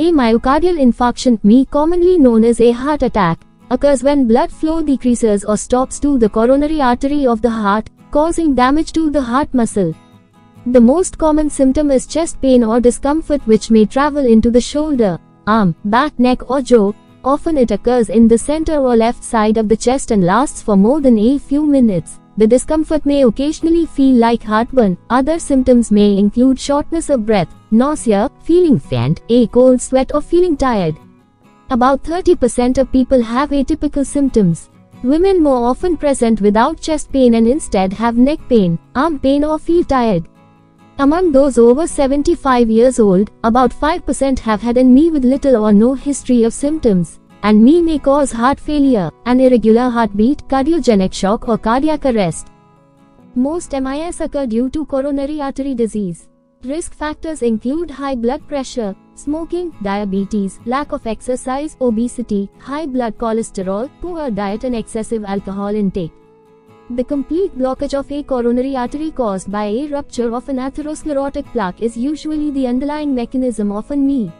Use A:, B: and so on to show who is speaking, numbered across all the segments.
A: A myocardial infarction, commonly known as a heart attack, occurs when blood flow decreases or stops to the coronary artery of the heart, causing damage to the heart muscle. The most common symptom is chest pain or discomfort, which may travel into the shoulder, arm, back, neck or jaw. Often it occurs in the center or left side of the chest and lasts for more than a few minutes. The discomfort may occasionally feel like heartburn. Other symptoms may include shortness of breath, nausea, feeling faint, a cold sweat or feeling tired. About 30% of people have atypical symptoms. Women more often present without chest pain and instead have neck pain, arm pain or feel tired. Among those over 75 years old, about 5% have had an ME with little or no history of symptoms. And ME may cause heart failure, an irregular heartbeat, cardiogenic shock or cardiac arrest. Most MIs occur due to coronary artery disease. Risk factors include high blood pressure, smoking, diabetes, lack of exercise, obesity, high blood cholesterol, poor diet and excessive alcohol intake. The complete blockage of a coronary artery caused by a rupture of an atherosclerotic plaque is usually the underlying mechanism of an ME.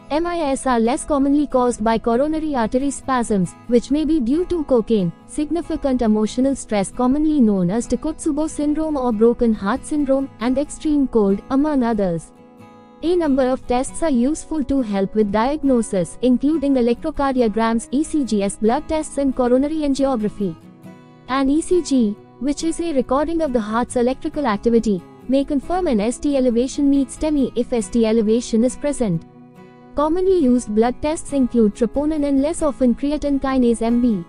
A: MIS are less commonly caused by coronary artery spasms, which may be due to cocaine, significant emotional stress commonly known as Takotsubo syndrome or broken heart syndrome, and extreme cold, among others. A number of tests are useful to help with diagnosis, including electrocardiograms, ECGs, blood tests and coronary angiography. An ECG, which is a recording of the heart's electrical activity, may confirm an ST elevation meets STEMI if ST elevation is present. Commonly used blood tests include troponin and less often creatine kinase MB.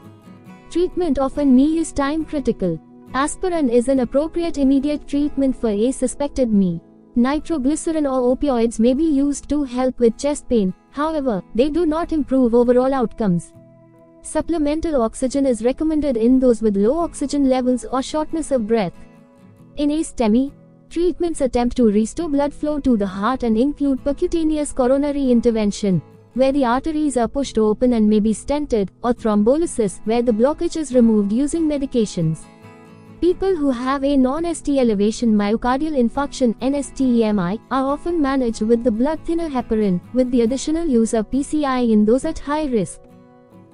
A: Treatment of an ME is time critical. Aspirin is an appropriate immediate treatment for a suspected ME. Nitroglycerin or opioids may be used to help with chest pain, however, they do not improve overall outcomes. Supplemental oxygen is recommended in those with low oxygen levels or shortness of breath. In a STEMI, treatments attempt to restore blood flow to the heart and include percutaneous coronary intervention, where the arteries are pushed open and may be stented, or thrombolysis, where the blockage is removed using medications. People who have a non-ST elevation myocardial infarction (NSTEMI) are often managed with the blood thinner heparin, with the additional use of PCI in those at high risk.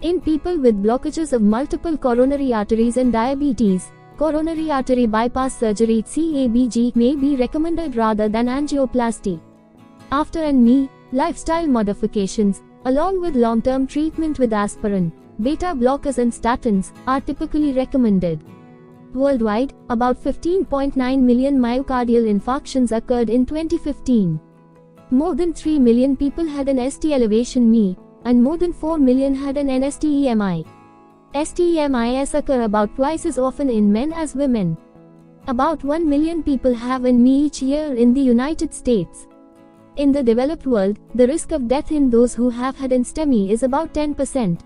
A: In people with blockages of multiple coronary arteries and diabetes, coronary artery bypass surgery (CABG) may be recommended rather than angioplasty. After an ME, lifestyle modifications, along with long-term treatment with aspirin, beta blockers and statins, are typically recommended. Worldwide, about 15.9 million myocardial infarctions occurred in 2015. More than 3 million people had an ST elevation ME, and more than 4 million had an NSTEMI. STEMIs occur about twice as often in men as women. About 1 million people have an ME each year in the United States. In the developed world, the risk of death in those who have had an STEMI is about 10%.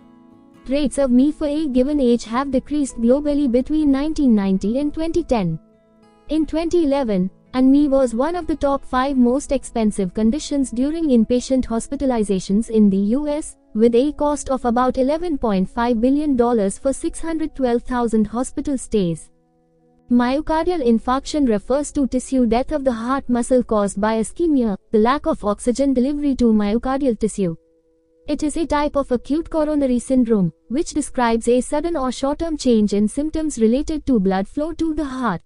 A: Rates of ME for a given age have decreased globally between 1990 and 2010. In 2011, an ME was one of the top 5 most expensive conditions during inpatient hospitalizations in the US, with a cost of about $11.5 billion for 612,000 hospital stays. Myocardial infarction refers to tissue death of the heart muscle caused by ischemia, the lack of oxygen delivery to myocardial tissue. It is a type of acute coronary syndrome, which describes a sudden or short-term change in symptoms related to blood flow to the heart.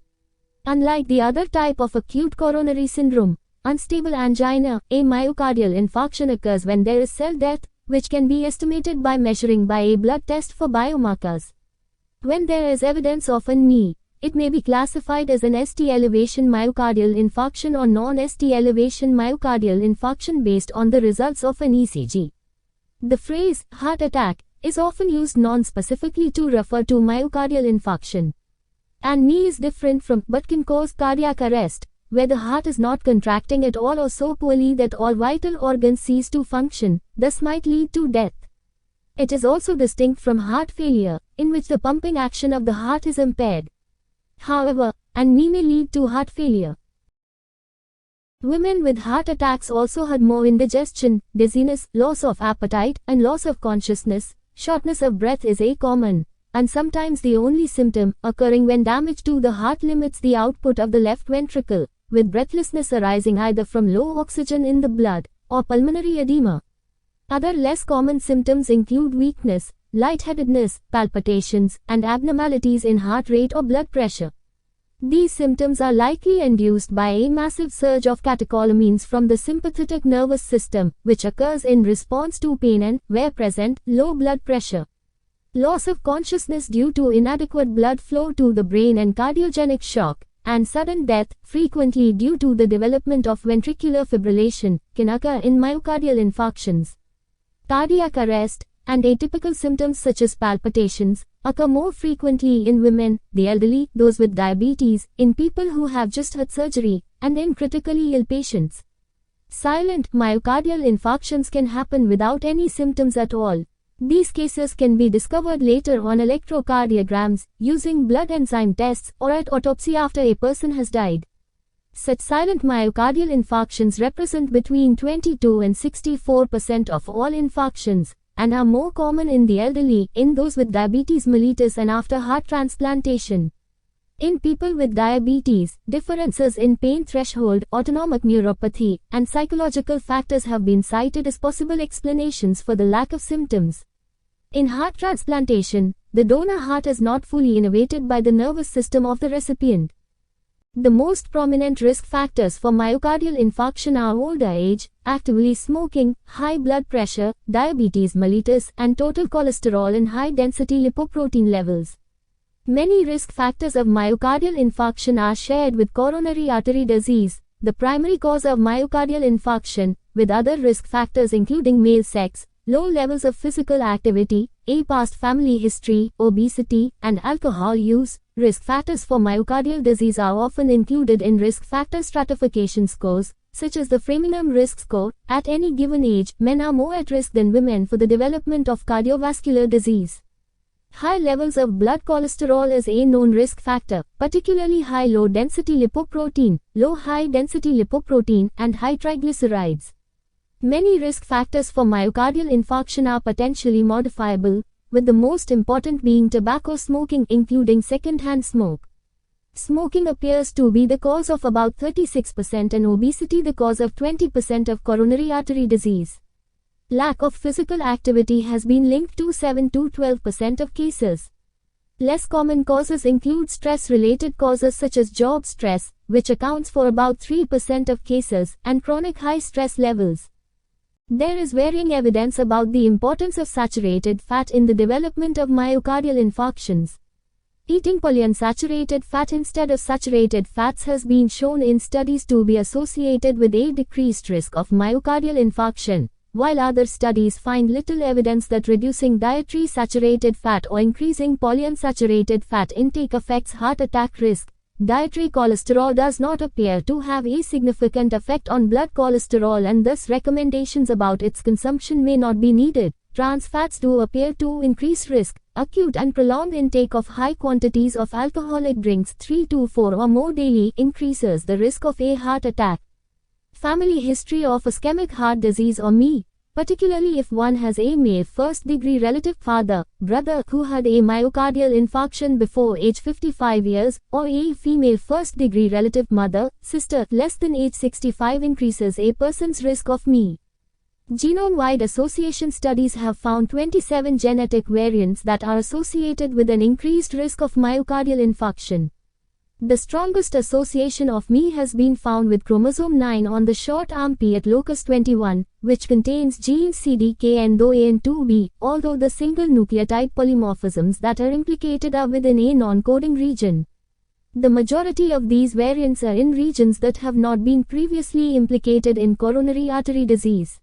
A: Unlike the other type of acute coronary syndrome, unstable angina, a myocardial infarction occurs when there is cell death, which can be estimated by measuring by a blood test for biomarkers. When there is evidence of an ME, it may be classified as an ST elevation myocardial infarction or non-ST elevation myocardial infarction based on the results of an ECG. The phrase heart attack is often used non-specifically to refer to myocardial infarction. An ME is different from but can cause cardiac arrest, where the heart is not contracting at all or so poorly that all vital organs cease to function, thus might lead to death. It is also distinct from heart failure, in which the pumping action of the heart is impaired. However, an ME may lead to heart failure. Women with heart attacks also had more indigestion, dizziness, loss of appetite, and loss of consciousness. Shortness of breath is a common, and sometimes the only symptom, occurring when damage to the heart limits the output of the left ventricle, with breathlessness arising either from low oxygen in the blood, or pulmonary edema. Other less common symptoms include weakness, lightheadedness, palpitations, and abnormalities in heart rate or blood pressure. These symptoms are likely induced by a massive surge of catecholamines from the sympathetic nervous system, which occurs in response to pain and, where present, low blood pressure. Loss of consciousness due to inadequate blood flow to the brain and cardiogenic shock, and sudden death, frequently due to the development of ventricular fibrillation, can occur in myocardial infarctions. Cardiac arrest, and atypical symptoms such as palpitations, occur more frequently in women, the elderly, those with diabetes, in people who have just had surgery, and in critically ill patients. Silent myocardial infarctions can happen without any symptoms at all. These cases can be discovered later on electrocardiograms, using blood enzyme tests, or at autopsy after a person has died. Such silent myocardial infarctions represent between 22 and 64% of all infarctions, and are more common in the elderly, in those with diabetes mellitus and after heart transplantation. In people with diabetes, differences in pain threshold, autonomic neuropathy, and psychological factors have been cited as possible explanations for the lack of symptoms. In heart transplantation, the donor heart is not fully innervated by the nervous system of the recipient. The most prominent risk factors for myocardial infarction are older age, actively smoking, high blood pressure, diabetes mellitus, and total cholesterol and high-density lipoprotein levels. Many risk factors of myocardial infarction are shared with coronary artery disease, the primary cause of myocardial infarction, with other risk factors including male sex, low levels of physical activity, a past family history, obesity, and alcohol use. Risk factors for myocardial disease are often included in risk factor stratification scores, such as the Framingham Risk Score. At any given age, men are more at risk than women for the development of cardiovascular disease. High levels of blood cholesterol is a known risk factor, particularly high low-density lipoprotein, low high-density lipoprotein, and high triglycerides. Many risk factors for myocardial infarction are potentially modifiable, with the most important being tobacco smoking, including second-hand smoke. Smoking appears to be the cause of about 36% and obesity the cause of 20% of coronary artery disease. Lack of physical activity has been linked to 7 to 12% of cases. Less common causes include stress-related causes such as job stress, which accounts for about 3% of cases, and chronic high stress levels. There is varying evidence about the importance of saturated fat in the development of myocardial infarctions. Eating polyunsaturated fat instead of saturated fats has been shown in studies to be associated with a decreased risk of myocardial infarction, while other studies find little evidence that reducing dietary saturated fat or increasing polyunsaturated fat intake affects heart attack risk. Dietary cholesterol does not appear to have a significant effect on blood cholesterol, and thus recommendations about its consumption may not be needed. Trans fats do appear to increase risk. Acute and prolonged intake of high quantities of alcoholic drinks 3 to 4 or more daily increases the risk of a heart attack. Family history of ischemic heart disease or ME, particularly if one has a male first-degree relative father, brother who had a myocardial infarction before age 55 years, or a female first-degree relative mother, sister, less than age 65 increases a person's risk of ME. Genome-wide association studies have found 27 genetic variants that are associated with an increased risk of myocardial infarction. The strongest association of ME has been found with chromosome 9 on the short arm P at locus 21, which contains genes CDK and DOA and 2B, although the single nucleotide polymorphisms that are implicated are within a non-coding region. The majority of these variants are in regions that have not been previously implicated in coronary artery disease.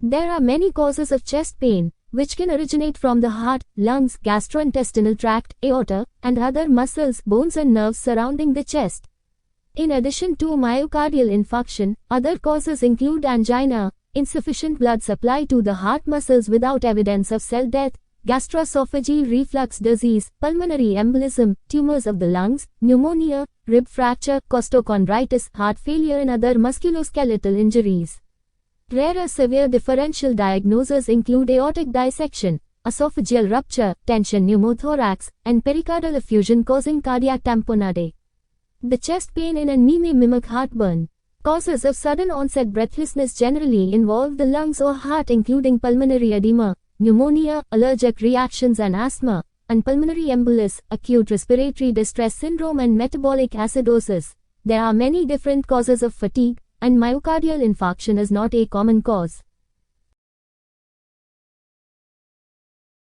A: There are many causes of chest pain, which can originate from the heart, lungs, gastrointestinal tract, aorta, and other muscles, bones and nerves surrounding the chest. In addition to myocardial infarction, other causes include angina, insufficient blood supply to the heart muscles without evidence of cell death, gastroesophageal reflux disease, pulmonary embolism, tumors of the lungs, pneumonia, rib fracture, costochondritis, heart failure and other musculoskeletal injuries. Rarer severe differential diagnoses include aortic dissection, esophageal rupture, tension pneumothorax, and pericardial effusion causing cardiac tamponade. The chest pain in an ME may mimic heartburn. Causes of sudden onset breathlessness generally involve the lungs or heart, including pulmonary edema, pneumonia, allergic reactions and asthma, and pulmonary embolus, acute respiratory distress syndrome and metabolic acidosis. There are many different causes of fatigue, and myocardial infarction is not a common cause.